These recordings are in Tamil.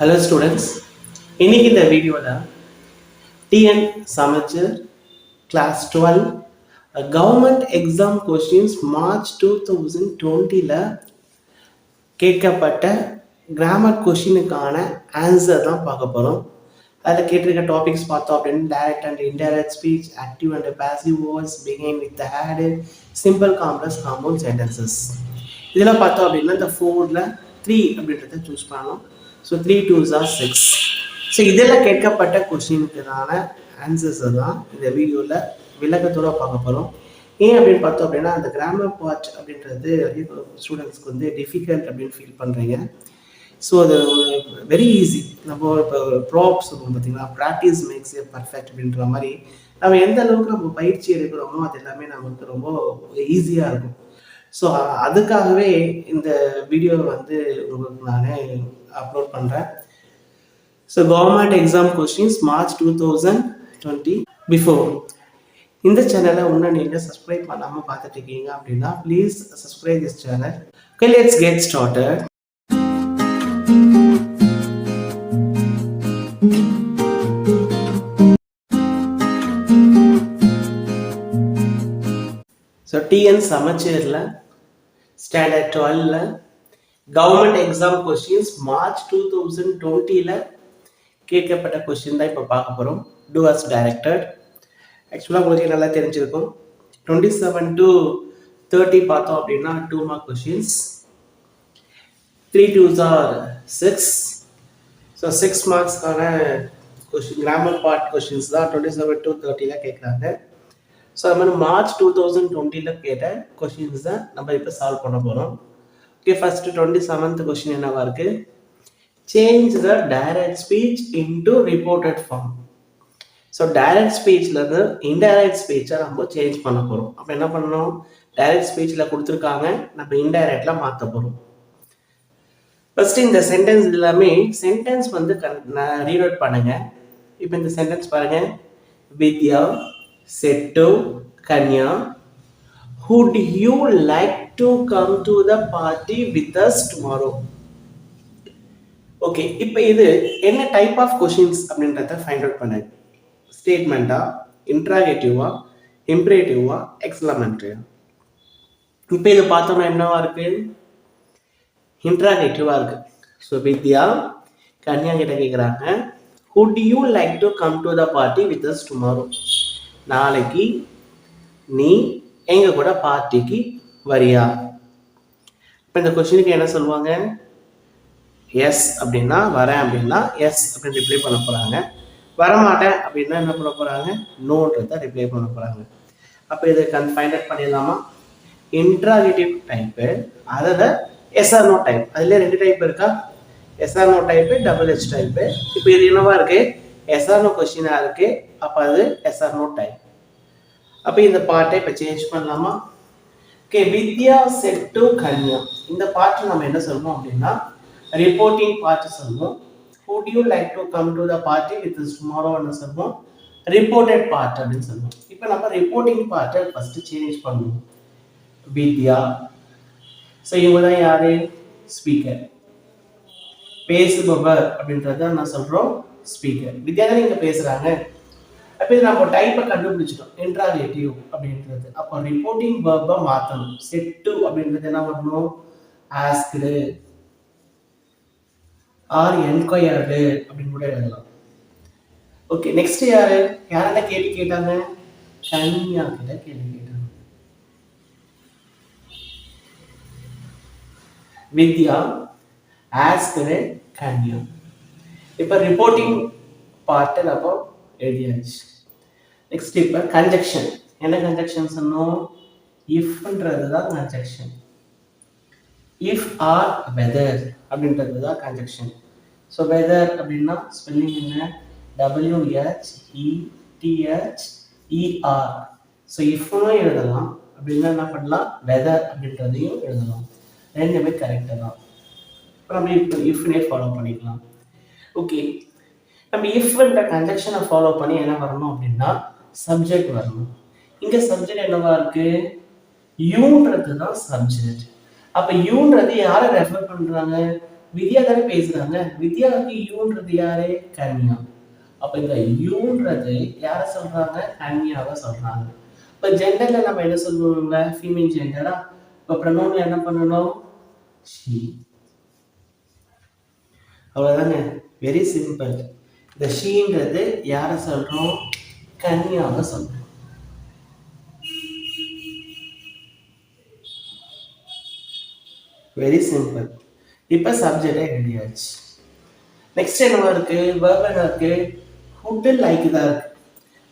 Hello students, இன்னைக்கு இந்த வீடியோவில் TN Samacheer class 12 government exam questions March 2020 கேட்கப்பட்ட கிராமர் கொஸ்டினுக்கான ஆன்சர் தான் பார்க்க போகிறோம். அதில் கேட்டிருக்க டாபிக்ஸ் பார்த்தோம் அப்படின்னு direct and indirect speech, active and passive words, begin with ad, simple complex compound sentences. இதெல்லாம் பார்த்தோம் அப்படின்னா இந்த 4ல் 3 அப்படின்றத சூஸ் பண்ணணும். So 3 2s are 6. ஸோ இதெல்லாம் கேட்கப்பட்ட கொஸ்டினுக்கான ஆன்சர்ஸை தான் இந்த வீடியோவில் விளக்கத்தோடு பார்க்க போகிறோம். ஏன் அப்படின்னு பார்த்தோம் அப்படின்னா அந்த கிராமர் பார்ட் அப்படின்றது ஸ்டூடெண்ட்ஸ்க்கு வந்து டிஃபிகல்ட் அப்படின்னு ஃபீல் பண்ணுறீங்க. ஸோ அது வெரி ஈஸி. நம்ம இப்போ ப்ராப்ஸ் சொல்லுவோம் பார்த்தீங்களா, ப்ராக்டிஸ் மேக்ஸ் ஏ பர்ஃபெக்ட் அப்படின்ற மாதிரி நம்ம எந்த அளவுக்கு நம்ம பயிற்சி எடுக்கிறோமோ அது எல்லாமே நமக்கு ரொம்ப ஈஸியாக இருக்கும். ஸோ அதுக்காகவே இந்த வீடியோவை வந்து உங்களுக்கு நான் அப்லோட் பண்ணுறேன். So government exam questions March 2020 before. இந்த சேனலை இன்னும் நீங்கள் சப்ஸ்கிரைப் பண்ணாமல் பார்த்துட்டு இருக்கீங்க அப்படின்னா please subscribe this channel. Okay, let's get started. So TN சமச்சேரில் standard 12 government exam questions March 2020 கேட்கப்பட்ட கொஸ்டின் தான் இப்போ பார்க்க போகிறோம். To as directed. ஆக்சுவலாக உங்களுக்கு நல்லா தெரிஞ்சிருக்கும். 27 to 30 பார்த்தோம் அப்படின்னா 2 mark questions. 3 2s are 6. So 6 marksக்கான கொஸ்டின் கிராமர் பார்ட் கொஸ்டின்ஸ் தான் 27 to 30 கேட்குறாங்க. ஸோ அது மாதிரி மார்ச் 2020 கேட்ட கொஸ்டின்ஸ் தான் நம்ம இப்போ சால்வ் பண்ண போகிறோம். ஓகே, ஃபர்ஸ்ட் 27th கொஸ்டின் என்னவா இருக்கு? Change the direct speech into reported form. So direct ஸ்பீச்லேருந்து இன்டைரக்ட் ஸ்பீச்சை நம்ம சேஞ்ச் பண்ண போகிறோம். அப்போ என்ன பண்ணணும்? டைரக்ட் ஸ்பீச்சில் கொடுத்துருக்காங்க, நம்ம இன்டைரக்டில் மாற்ற போகிறோம். ஃபர்ஸ்ட் இந்த சென்டென்ஸ் எல்லாமே சென்டென்ஸ் வந்து ரீட் அவுட் பண்ணுங்க. இப்போ இந்த சென்டென்ஸ் பாருங்க. வித்யா said to Kanya, would you like to come to the party with us tomorrow? Okay, இப்போ இது என்ன டைப் ஆஃப் கொஸ்டின்ஸ் அப்படின்றத ஃபைண்ட் அவுட் பண்ணுங்க. ஸ்டேட்மெண்ட்டா, இன்ட்ராகேட்டிவா, இம்பரேட்டிவா, எக்ஸ்க்ளமேட்டரியா? இப்போ இது பார்த்தோம்னா என்னவா இருக்கு? இன்ட்ராகேட்டிவா இருக்கு. ஸோ வித்யா கன்யா கிட்ட கேட்குறாங்க, would you like to come to the party with us tomorrow? நாளைக்கு நீ எங்க கூட பார்ட்டிக்கு வரியா? இப்போ இந்த கொஸ்டினுக்கு என்ன சொல்லுவாங்க? எஸ் அப்படின்னா வரேன் அப்படின்னா எஸ் அப்படின்னு ரிப்ளை பண்ண போறாங்க. வரமாட்டேன் அப்படின்னா என்ன பண்ண போறாங்க? நோன்றதை ரிப்ளை பண்ண போறாங்க. அப்போ இதை ஃபைண்ட் அவுட் பண்ணிடலாமா? இன்ட்ராகேட்டிவ் டைப்பு, அதில் எஸ்ஆர் நோ டைப். அதுல 2 டைப் இருக்கா? Yes or no type, double H type. இப்போ இது என்னவா இருக்கு? எஸ்ஆர் நோ கொஸ்டினா இருக்கு. அப்போ அது எஸ்ஆர் நோ டைப். அப்போ இந்த பார்ட்டை இப்போ சேஞ்ச் பண்ணலாமா? ஓகே, வித்யா செட் டு கன்யா. இந்த பார்ட்டில் நம்ம என்ன சொல்லணும் அப்படின்னா ரிப்போர்ட்டிங் பார்ட் சொல்லுவோம். would you like to come to the party with us tomorrow ன்னு சொல்லுவோம். ரிப்போர்ட்டட் பார்ட் அப்படின்னு சொல்லுவோம். இப்போ நம்ம ரிப்போர்ட்டிங் பார்ட்டை ஃபர்ஸ்ட் சேஞ்ச் பண்ணுவோம். வித்யா, ஸோ இவங்க தான் யாரு? ஸ்பீக்கர். பேசுபவர் அப்படின்றத நான் சொல்றோம் ஸ்பீக்கர். வித்யா தான் இங்க பேசுறாங்க. அப்போ இது நம்ம டைப்பை கண்டுபிடிச்சிட்டோம், இன்ட்ராகேட்டிவ் அப்படின்றது. அப்போ ரிப்போர்ட்டிங் வெர்பை மாற்றணும். செட் டு அப்படின்றது என்ன பண்ணணும்? ஆஸ்க்டு ஆர் என்கொயர்டு அப்படின்னு கூட எழுதலாம். ஓகே, நெக்ஸ்ட் யார்கிட்ட கேள்வி கேட்டாங்க? கன்யா கிட்ட கேள்வி கேட்டாங்க. வித்யா ஆஸ்க்டு கன்யா. இப்போ ரிப்போர்ட்டிங் பார்ட்டை நம்ம எழுதியாச்சு. நெக்ஸ்ட் இப்போ கன்ஜக்ஷன். என்ன கன்ஜக்ஷன் சொன்னோம்? இஃப்ன்றது தான் கன்ஜக்ஷன். இஃப் ஆர் வெதர் அப்படின்றது தான் கன்ஜக்ஷன். ஸோ வெதர் அப்படின்னா ஸ்பெல்லிங் என்ன? WHETHER. ஸோ இஃப்னும் எழுதலாம், அப்படின்னா என்ன பண்ணலாம்? வெதர் அப்படின்றதையும் எழுதலாம். ரெண்டுமே கரெக்டாக தான். இப்போ நம்ம இப்போ இஃப்னே ஃபாலோ பண்ணிக்கலாம். ஓகே, நம்ம இஃப்ன்ற கன்ஜக்ஷனை ஃபாலோ பண்ணி என்ன வரணும் அப்படின்னா சப்ஜெக்ட் வரணும். இங்க சப்ஜெக்ட் என்னவா இருக்கு? யூன்றது தான் சப்ஜெக்ட். அப்ப யூன்றது யாரை ரெஃபர் பண்றாங்க? வித்யா தானே பேசுறாங்க. வித்யாவுக்கு யூன்றது யாரு? கன்யா. அப்ப இந்த யூன்றது யார சொல்றாங்க? கன்யாவை சொல்றாங்க. இப்ப ஜெண்டர்ல நம்ம என்ன சொல்லுவோங்க? ஃபீமேல் ஜெண்டரா? இப்ப ப்ரொனவுன்ல என்ன பண்ணணும்? ஷீ. அவ்வளவுதாங்க. Very simple. இந்த ஷீன்றது யார சொல்றோம்? கன்யாவை சொல்றோம். Very simple. இப்ப சப்ஜெக்டை எழுதியாச்சு. நெக்ஸ்ட் என்ன இருக்கு? வெர்ப் என்ன இருக்கு? ஹுட் லைக் தான் இருக்கு.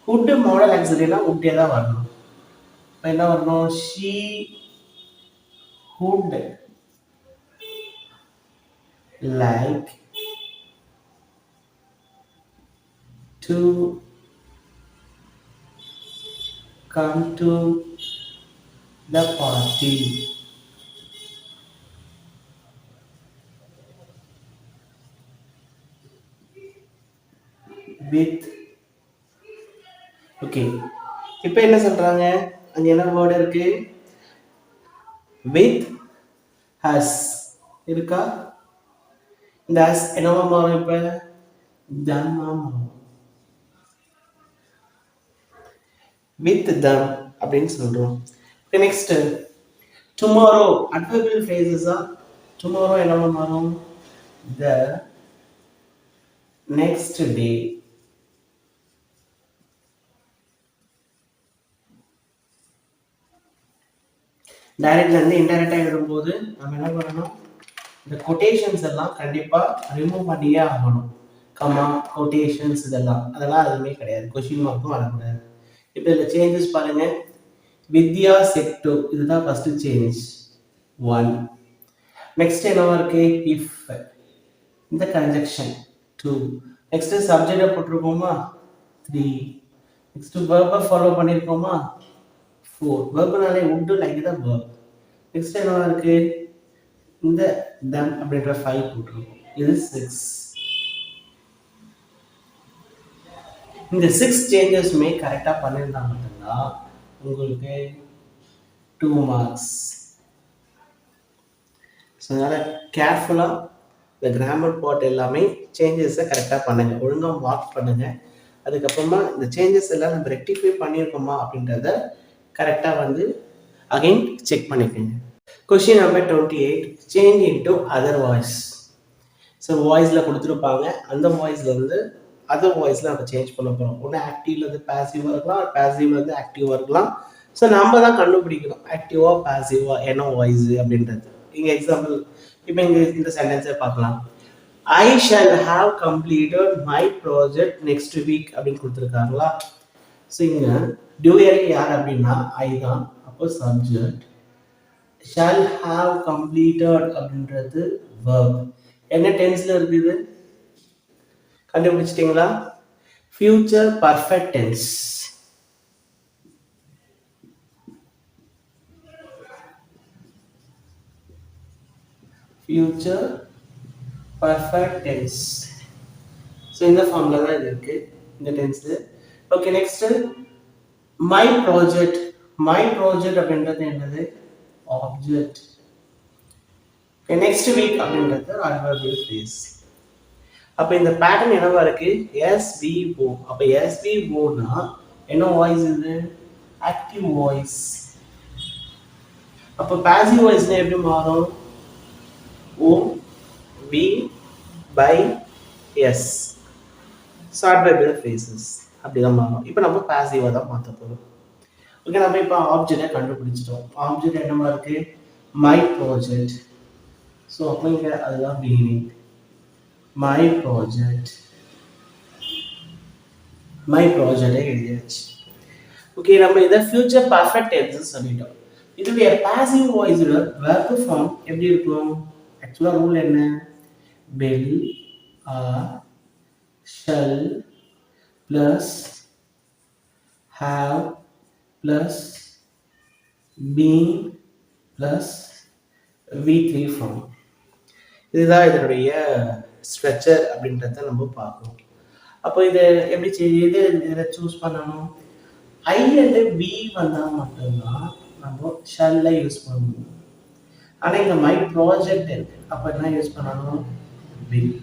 ஹுட் மாடல் ஆக்சிலரினா ஹுட்டே தான் வரணும். இப்போ என்ன வரணும்? She hood like to come to the party. With okay. இப்போ என்ன சொல்றாங்க? அங்க என்ன வேர்ட் இருக்கு? with has இருக்கா? இந்த has என்னவா மாறும்? இப்ப them மாறும். with them அப்படின்னு சொல்றோம். நெக்ஸ்ட் டுமாரோ அட்வர்பியல் ஃப்ரேசஸா? டுமாரோ என்னவா மாறும்? the next day. டைரக்ட்ல இருந்து இன்டைரக்டா எழுதும்போது நம்ம என்ன பண்ணணும்? இந்த கொட்டேஷன்ஸ் எல்லாம் கண்டிப்பா ரிமூவ் பண்ணியே ஆகணும். கமா கொட்டேஷன்ஸ் அதெல்லாம் எதுவுமே கிடையாது. கொஸ்டின் மார்க்கும் வரக்கூடாது. இப்போ இந்த சேஞ்சஸ் பாருங்க. வித்யா செட் டு, இதுதான் ஃபர்ஸ்ட் சேஞ்ச் 1. நெக்ஸ்ட் என்னவா இருக்கு? இஃப், இந்த கன்ஜெக்ஷன் 2. நெக்ஸ்ட் சப்ஜெக்டை போட்டிருக்கோமா? 3. Next வெர்பை follow பண்ணியிருக்கோமா? 4. வெர்புனாலே உண்டு லைக் தான் வெர்ப். நெக்ஸ்ட் என்னவா இருக்கு? இந்த them அப்படின்ற 5 போட்டிருக்கோம். இது 6. இந்த 6 சேஞ்சஸ்மே கரெக்டா பண்ணிருந்தா மட்டும்தான் உங்களுக்கு 2 மார்க்ஸ். ஸோ அதனால கேர்ஃபுல்லா இந்த கிராமர் பார்ட் எல்லாமே சேஞ்சஸை கரெக்டாக பண்ணுங்க, ஒழுங்காக மார்க் பண்ணுங்க. அதுக்கப்புறமா இந்த சேஞ்சஸ் எல்லாம் நம்ம ரெக்டிஃபை பண்ணியிருக்கோமா அப்படின்றத கரெக்டாக வந்து அகைன் செக் பண்ணிக்கோங்க. Question number 28. Change into other voice. So வாய்ஸில் கொடுத்துருப்பாங்க, அந்த வாய்ஸ்லேருந்து அதர் வாய்ஸில் நம்ம சேஞ்ச் பண்ண போகிறோம். ஒன்று ஆக்டிவ்லேருந்து பேசிவாக இருக்கலாம், பேசிவ்லேருந்து ஆக்டிவாக இருக்கலாம். ஸோ நம்ம தான் கண்டுபிடிக்கணும் ஆக்டிவா பேசிவா என்ன வாய்ஸ் அப்படின்றது. இங்கே எக்ஸாம்பிள் இப்போ இங்கே இந்த சென்டென்ஸை பார்க்கலாம். I shall have completed my project next week அப்படின்னு கொடுத்துருக்காங்களா? ஸோ இங்கே டியூயர் யார் அப்படின்னா ஐ தான். அப்போ சப்ஜெக்ட். ஷால் ஹாவ் கம்ப்ளீட்டட் அப்படின்றது verb. என்ன டென்ஸ்ல இருக்குது? கண்டுபிடிச்சிட்டீங்களா? Future perfect tense. Future perfect tense. So இந்த ஃபார்ம்ல தான் இது இருக்கு, இந்த tense. Okay, next my project. My project அப்படின்றது என்னது? ஆப்ஜெக்ட். நெக்ஸ்ட் வீக் அப்படின்றது அட்வர்பியல் ஃப்ரேஸ். அப்ப இந்த பேட்டர்ன் என்னவா இருக்கு? SVO. அப்ப SVO னா என்ன வாய்ஸ் இது? Active voice. அப்ப பாசிவ் வாய்ஸ்னா எப்படி மாறும்? O V by S. Adverbial phrases அப்படிதான் மாறும். இப்போ நம்ம பாசிவா தான் மாற்ற போறோம். ஓகே, நம்ம இப்போ ஆப்ஜெக்டை கண்டுபிடிச்சிட்டோம். ஆப்ஜெக்ட் என்னவா இருக்கு? My project. ஸோ அப்போ இங்கே அதுதான் பிகினிங். My project. மை ப்ராஜெக்டை எழுதியாச்சு. ஓகே, நம்ம இதை ஃபியூச்சர் பர்ஃபெக்ட் டென்ஸ் சொல்லிட்டோம். இதுடைய பாசிவ் வாய்ஸோட வெர்ப் ஃபார்ம் எப்படி இருக்கும்? ஆக்சுவலாக ரூல் என்ன? will, are, shall plus have plus been plus V3 form. இதுதான் இதனுடைய ஸ்ட்ரக்சர் அப்படின்றத நம்ம பார்க்கணும். அப்போ இதை எப்படி செய்யுது? இதை சூஸ் பண்ணணும். ஐ அண்ட் பி வந்தால் மட்டும்தான் நம்ம ஷல்ல யூஸ் பண்ணணும். ஆனால் இங்கே மை ப்ராஜெக்ட் இருக்கு, அப்போ என்ன யூஸ் பண்ணணும்? Will.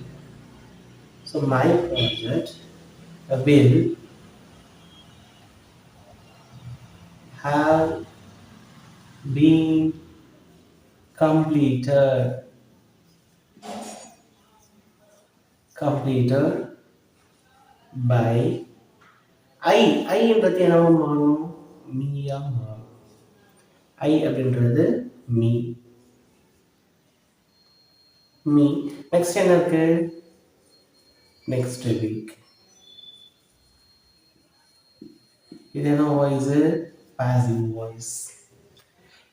So my project will have been completed by I என்றது என்னவா மாறும்? மீயா மாறும். I அப்படின்றது மீ. நெக்ஸ்ட் என்ன இருக்கு? Next week. இது என்ன வாய்ஸ்? Passive voice.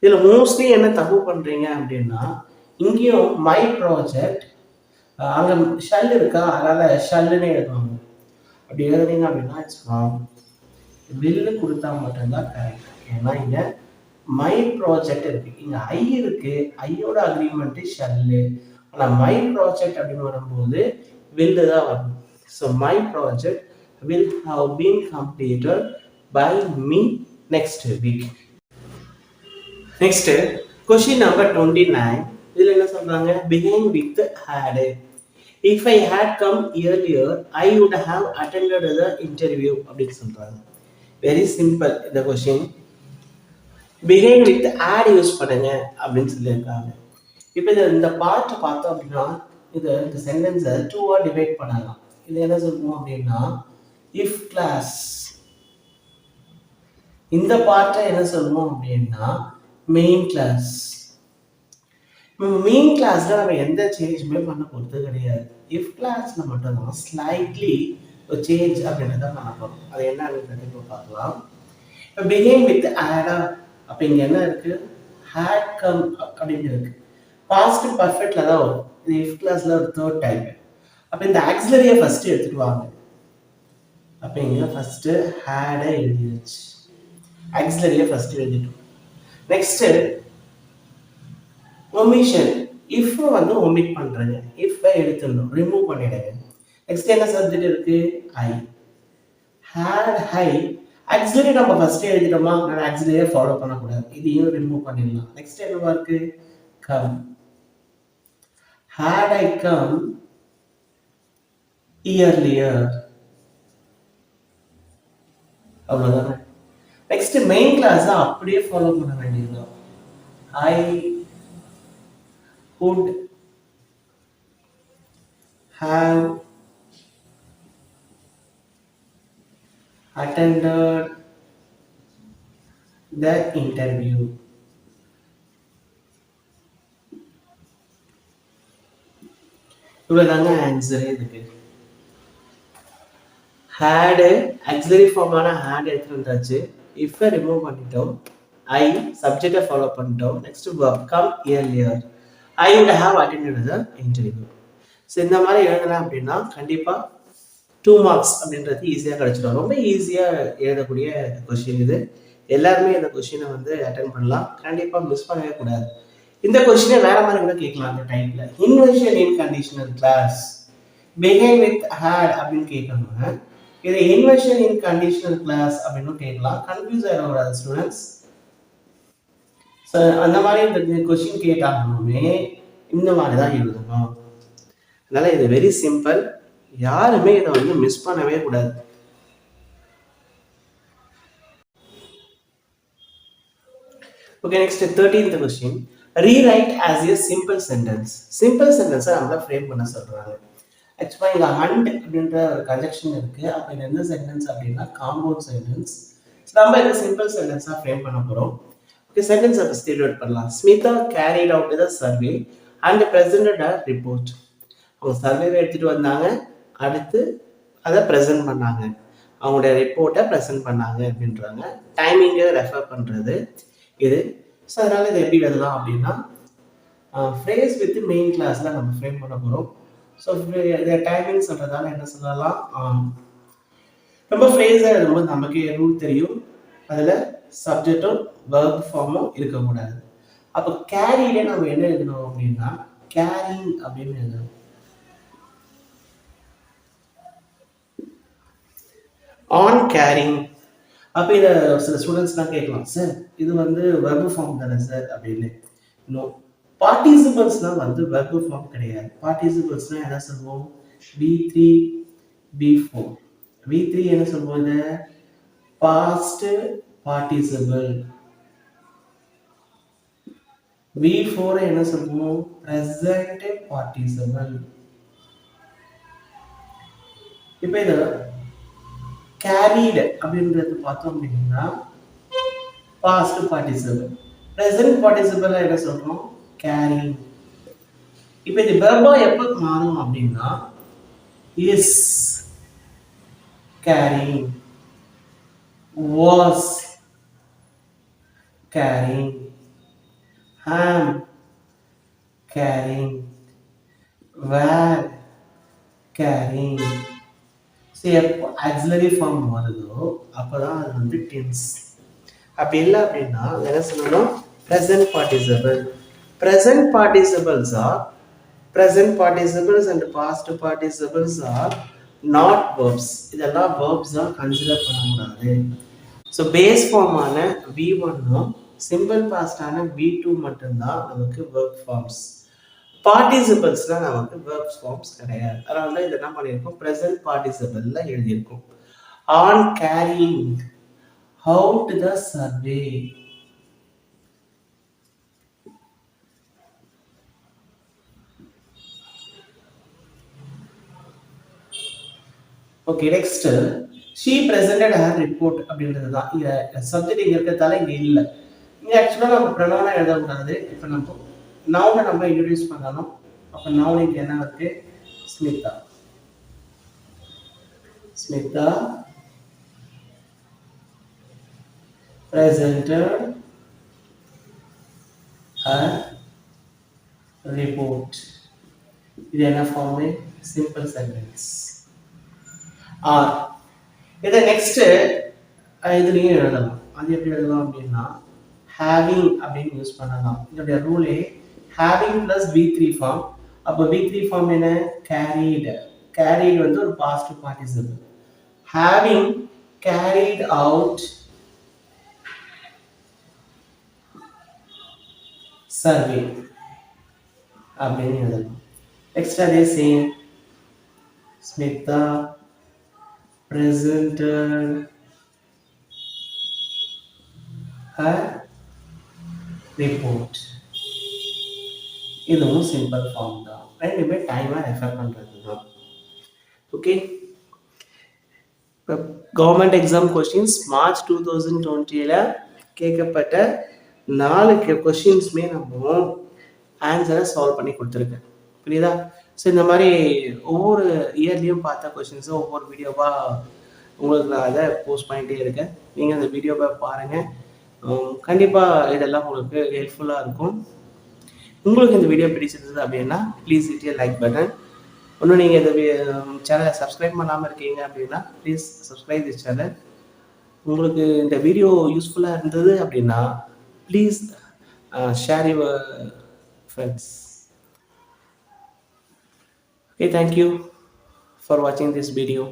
இதுல மோஸ்ட்லி என்ன தப்பு பண்றீங்க அப்படின்னா, இங்கேயும் மை ப்ராஜெக்ட் அங்க ஷல் இருக்கா, அதனால ஷல்லுன்னு எழுதுவாங்க. அப்படி எழுதுனீங்க அப்படின்னா இட்ஸ் ராங். வில்லு கொடுத்தா மட்டும்தான் கரெக்ட். ஏன்னா இங்க மை ப்ராஜெக்ட் இருக்கு, இங்க ஐ இருக்கு, ஐயோட அக்ரிமெண்ட் ஷல்லு. ஆனா மை ப்ராஜெக்ட் அப்படின்னு வரும்போது வில்லு தான் வரும். So my project will have been completed by me next week. Next, question number 29. இதில் என்ன சொல்றாங்க? Begin with had. If I had come earlier, I would have attended the interview அப்படின்னு சொல்றாங்க. Very simple இந்த question. Begin with had use பண்ணுங்க அப்படின்னு சொல்லியிருக்காங்க. இப்போ இந்த பார்ட் பார்த்தோம் அப்படின்னா இந்த சென்டென்ஸை டூவா டிவைட் பண்ணலாம். இது என்ன சொல்லுவோம் அப்படின்னா if class. இந்த பார்ட்டை என்ன சொல்லுவோம் அப்படின்னா மெயின் கிளாஸ். மெயின் கிளாஸ்ல நம்ம எந்த சேஞ்சுமே பண்ண போறது கிடையாது. இஃப் கிளாஸ்ல மட்டும்தான் ஸ்லைட்லி ஒரு சேஞ்ச் அப்படின்றத பண்ண போறோம். அது என்ன அப்படின்றத இப்போ பார்க்கலாம். இப்போ பிகின் வித் ஆடா, அப்போ இங்க என்ன இருக்கு? had come அப்படின்னு இருக்கு. பாஸ்ட் பர்ஃபெக்ட்ல தான் வரும். இது இஃப் கிளாஸ்ல ஒரு தேர்ட் டைப். அப்போ இந்த ஆக்சிலரியை ஃபர்ஸ்ட் எடுத்துட்டு வாங்க. அப்போ இங்க ஃபர்ஸ்ட் had எழுதியாச்சு, ஆக்சிலரியை ஃபர்ஸ்ட் எழுதிட்டோம். Next omission. இஃப் வந்து ஒமிட் பண்றேங்க, இஃப் எடுத்துடணும், ரிமூவ் பண்ணிடுங்க. நெக்ஸ்ட் என்ன சப்ஜெக்ட் இருக்கு? ஐ. had ஹை ஆக்சிலரி நம்ம ஃபர்ஸ்ட் எழுதிட்டோமா, நான் ஆக்சிலரியை ஃபாலோ பண்ணக்கூடாது, இதையும் ரிமூவ் பண்ணிடலாம். நெக்ஸ்ட் என்னவா இருக்கு? Come. had I come earlier. அவ்வளவுதானே. நெக்ஸ்ட் மெயின் கிளாஸ் அப்படியே ஃபாலோ பண்ண வேண்டியதுதான். I would have attended the interview. இவ்வளவுதாங்க ஆன்சரே இதுக்கு. had ஆக்சிலரி ஃபார்மான had எடுத்து வந்தாச்சு, if ரிமூவ் பண்ணிட்டோம், I சப்ஜெக்டை ஃபாலோ பண்ணிட்டோம். Next verb come earlier. I would have attended the interview. So இந்த மாதிரி எழுதலாம் அப்படின்னா கண்டிப்பா 2 மார்க்ஸ் அப்படின்றது ஈஸியாக கிடைச்சிடும். ரொம்ப ஈஸியாக எழுதக்கூடிய கொஸ்டின் இது. எல்லாருமே இந்த கொஸ்டினை வந்து அட்டென்ட் பண்ணலாம், கண்டிப்பா மிஸ் பண்ணவே கூடாது. இந்த கொஸ்டினை வேற மாதிரி கூட கேட்கலாம். அந்த டைப்ல inversion in conditional clause begin with had அப்படின்னு கேட்கணுங்க. இது இன்வெர்ஷன் இன் கண்டிஷனல் கிளாஸ் அப்படின்னு கேட்கலாம். கன்ஃபியூஸ் ஆகிடக்கூடாது ஸ்டூடெண்ட்ஸ். ஸோ அந்த மாதிரி இந்த கொஸ்டின் கேட்டாலுமே இந்த மாதிரி தான் எழுதணும். அதனால இது வெரி சிம்பிள், யாருமே இதை வந்து மிஸ் பண்ணவே கூடாது. Okay, next 13th question. Rewrite as a simple sentence. Simple சென்டென்ஸை நம்மள ஃப்ரேம் பண்ண சொல்றாங்க. ஆக்சுவலாக இங்கே ஹண்ட் அப்படின்ற ஒரு கன்ஜெக்ஷன் இருக்கு. அப்போ இது என்ன சென்டென்ஸ் அப்படின்னா காம்பவுண்ட் சென்டென்ஸ். நம்ம இதை சிம்பிள் சென்டென்ஸாக ஃப்ரேம் பண்ண போகிறோம். ஓகே, சென்டென்ஸை ஃபஸ்ட் ரீட் பண்ணலாம். Smitha carried out the survey and presented a report. அவங்க சர்வேவை எடுத்துட்டு வந்தாங்க, அடுத்து அதை ப்ரெசென்ட் பண்ணாங்க, அவங்களுடைய ரிப்போர்ட்டை ப்ரெசென்ட் பண்ணாங்க அப்படின்றாங்க. டைமிங்கை ரெஃபர் பண்ணுறது இது. ஸோ அதனால இதை எப்படி எழுதலாம் அப்படின்னா ஃப்ரேஸ் வித் மெயின் கிளாஸில் நம்ம ஃப்ரேம் பண்ண போகிறோம். ஸோ இதை டைமிங் சொல்கிறதால என்ன சொல்லலாம், ரொம்ப ஃப்ரேஸாக எழுதும்போது நமக்கு ரூல் தெரியும், அதில் சப்ஜெக்டும் வெர்ப் ஃபார்மும் இருக்கக்கூடாது. அப்போ கேரியில நம்ம என்ன எழுதணும் அப்படின்னா கேரிங் அப்படின்னு எழுதணும். On carrying. அப்போ இதை சில ஸ்டூடெண்ட்ஸ்லாம் கேட்கலாம், சார் இது வந்து வெர்ப் ஃபார்ம் தானே சார் அப்படின்னு. இன்னும் பார்ட்டிசிபிள்ஸ்லாம் வந்து வெர்பு ஃபார்ம் கிடையாது. பார்ட்டிசிபிள்ஸ்லாம் என்ன சொல்லுவோம்? V3 V4. V3 என்ன சொல்லுவோம்? இதை பாஸ்ட் பார்ட்டிசிபிள். V4 என்ன சொல்லுவோம்? present participle. இப்போ இது carried அப்படின்றது பார்த்தோம் அப்படின்னா past participle. present participle என்ன சொல்றோம்? carrying. இப்போ இது verb எப்போ மாறும் அப்படின்னா is carrying, was carrying, am carrying, were carrying. So எப்போ ஆக்சிலரி ஃபார்ம் வருதோ அப்போதான் அது வந்து டென்ஸ். அப்படி இல்லை அப்படின்னா என்ன சொல்லணும்? Present participle. Present participles are present participles and past participles are not verbs. இதெல்லாம் வேர்ப்ஸாக கன்சிடர் பண்ணக்கூடாது. ஸோ பேஸ் ஃபார்மான V1ம் சிம்பிள் பாஸ்டான V2 மட்டும்தான் நமக்கு வேர்ப் ஃபார்ம்ஸ். பார்ட்டிசிபிள்ஸ்லாம் நமக்கு வேர்ப்ஸ் ஃபார்ம்ஸ் கிடையாது. அதனால தான் இதை என்ன பண்ணியிருக்கோம்? ப்ரெசன்ட் பார்ட்டிசிபிள்ல எழுதியிருக்கோம். On carrying out the survey. Okay, next she presented her report அப்படின்றது தான். இங்கே சப்ஜெக்ட் இங்கே இருக்கிறதால இங்கே இல்லை. இங்கே ஆக்சுவலாக நம்ம ப்ரொனவுனை எழுதக்கூடாது. இப்போ நம்ம நவுனை நம்ம இன்ட்ரடியூஸ் பண்ணணும். அப்போ நவுன் இங்கே என்ன இருக்கு? Smitha. Smitha presented her report. இது என்ன ஃபார்ம்? Simple sentence. ஆர் இதை நெக்ஸ்ட் இதுலேயும் எழுதலாம். அது எப்படி எழுதலாம் அப்படின்னா ஹேவிங் அப்படின்னு யூஸ் பண்ணலாம். இதோடைய ரூலே ஹேவிங் பிளஸ் V3 ஃபார்ம். அப்போ V3 ஃபார்ம் என்ன? கேரிடு. கேரிடு வந்து ஒரு past participle. Having carried out survey அப்படின்னு எழுதலாம். நெக்ஸ்ட் அதே same. Smitha presented her report. இதுவும் சிம்பிள் ஃபார்ம் தான். ரெண்டுமே டைமை ரெஃபர் பண்ணுறது தான். ஓகே, இப்போ கவர்மெண்ட் எக்ஸாம் கொஸ்டின்ஸ் மார்ச் 2020 கேட்கப்பட்ட 4 கொஸ்டின்ஸுமே நம்ம ஆன்சரை சால்வ் பண்ணி கொடுத்துருக்கேன். புரியுதா? ஸோ இந்த மாதிரி ஒவ்வொரு இயர்லேயும் பார்த்த கொஸ்டின்ஸும் ஒவ்வொரு வீடியோவாக உங்களுக்கு நான் அதை போஸ்ட் பண்ணிகிட்டே இருக்கேன். நீங்கள் அந்த வீடியோவை பாருங்கள். கண்டிப்பாக இதெல்லாம் உங்களுக்கு ஹெல்ப்ஃபுல்லாக இருக்கும். உங்களுக்கு இந்த வீடியோ பிடிச்சிருந்தது அப்படின்னா please hit a like button. இன்னும் நீங்கள் இந்த சேனலை சப்ஸ்கிரைப் பண்ணாமல் இருக்கீங்க அப்படின்னா ப்ளீஸ் சப்ஸ்கிரைப் திஸ் சேனல். உங்களுக்கு இந்த வீடியோ யூஸ்ஃபுல்லாக இருந்தது அப்படின்னா please share your friends. Okay, thank you for watching this video.